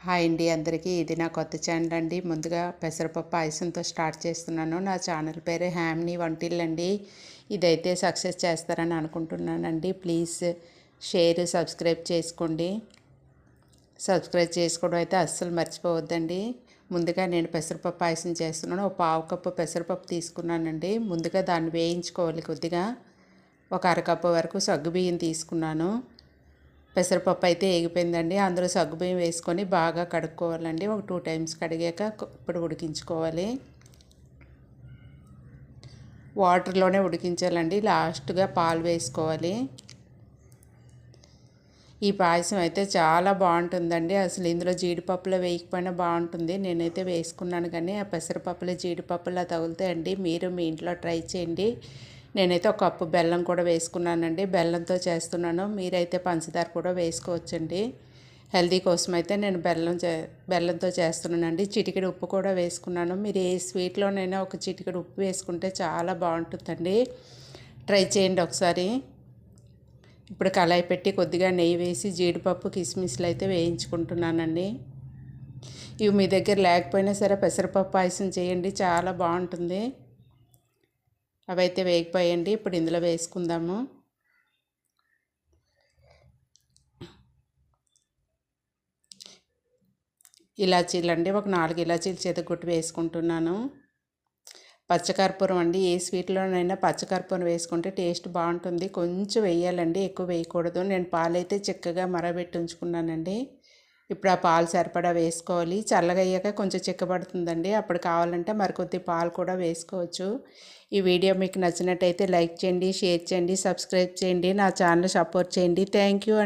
Hi అండి అందరికీ. ఇది నా కొత్త ఛానల్ అండి. ముందుగా పెసరపప్పు పాయసంతో స్టార్ట్ చేస్తున్నాను. నా ఛానల్ పేరు హ్యామ్ని వంటిల్లండి. ఇదైతే సక్సెస్ చేస్తారని అనుకుంటున్నానండి. ప్లీజ్ షేర్, సబ్స్క్రైబ్ చేసుకోండి. సబ్స్క్రైబ్ చేసుకోవడం అయితే అస్సలు మర్చిపోవద్దండి. ముందుగా నేను పెసరపప్పు పాయసం చేస్తున్నాను. ఒక పావు కప్పు పెసరపప్పు తీసుకున్నానండి. ముందుగా దాన్ని వేయించుకోవాలి కొద్దిగా. ఒక అరకప్పు వరకు సగ్గుబియ్యం తీసుకున్నాను. పెసరపప్పు అయితే ఏగిపోయిందండి. అందులో సగ్గుబియ్యం వేసుకొని బాగా కడుక్కోవాలండి. ఒక 2 టైమ్స్ కడిగాక ఇప్పుడు ఉడికించుకోవాలి. వాటర్లోనే ఉడికించాలండి. లాస్ట్గా పాలు వేసుకోవాలి. ఈ పాయసం అయితే చాలా బాగుంటుందండి. అసలు ఇందులో జీడిపప్పులో వేయకపోయినా బాగుంటుంది. నేనైతే వేసుకున్నాను కానీ ఆ పెసరపప్పులో జీడిపప్పులా తగులుతాయండి. మీరు మీ ఇంట్లో ట్రై చేయండి. నేనైతే ఒక కప్పు బెల్లం కూడా వేసుకున్నానండి. బెల్లంతో చేస్తున్నాను. మీరైతే పంచదార కూడా వేసుకోవచ్చండి. హెల్దీ కోసం అయితే నేను బెల్లంతో చేస్తున్నానండి. చిటికెడు ఉప్పు కూడా వేసుకున్నాను. మీరు ఏ స్వీట్లోనైనా ఒక చిటికెడు ఉప్పు వేసుకుంటే చాలా బాగుంటుందండి. ట్రై చేయండి ఒకసారి. ఇప్పుడు కళాయి పెట్టి కొద్దిగా నెయ్యి వేసి జీడిపప్పు కిస్మిస్లు అయితే వేయించుకుంటున్నానండి. ఇవి మీ దగ్గర లేకపోయినా సరే పెసరపప్పు పాయసం చేయండి, చాలా బాగుంటుంది. అవైతే వేగిపోయండి. ఇప్పుడు ఇందులో వేసుకుందాము. ఇలాచీలు అండి, ఒక 4 ఇలాచీలు చితగొట్టి వేసుకుంటున్నాను. పచ్చకర్పూరం అండి, ఏ స్వీట్లోనైనా పచ్చకర్పూరం వేసుకుంటే టేస్ట్ బాగుంటుంది. కొంచెం వేయాలండి, ఎక్కువ వేయకూడదు. నేను పాలైతే చిక్కగా మరగబెట్టి ఉంచుకున్నానండి. ఇప్పుడు ఆ పాలు సరిపడా వేసుకోవాలి. చల్లగా అయ్యాక కొంచెం చిక్కబడుతుందండి. అప్పుడు కావాలంటే మరికొద్ది పాలు కూడా వేసుకోవచ్చు. ఈ వీడియో మీకు నచ్చినట్టయితే లైక్ చేయండి, షేర్ చేయండి, సబ్స్క్రైబ్ చేయండి, నా ఛానల్ సపోర్ట్ చేయండి. Thank you.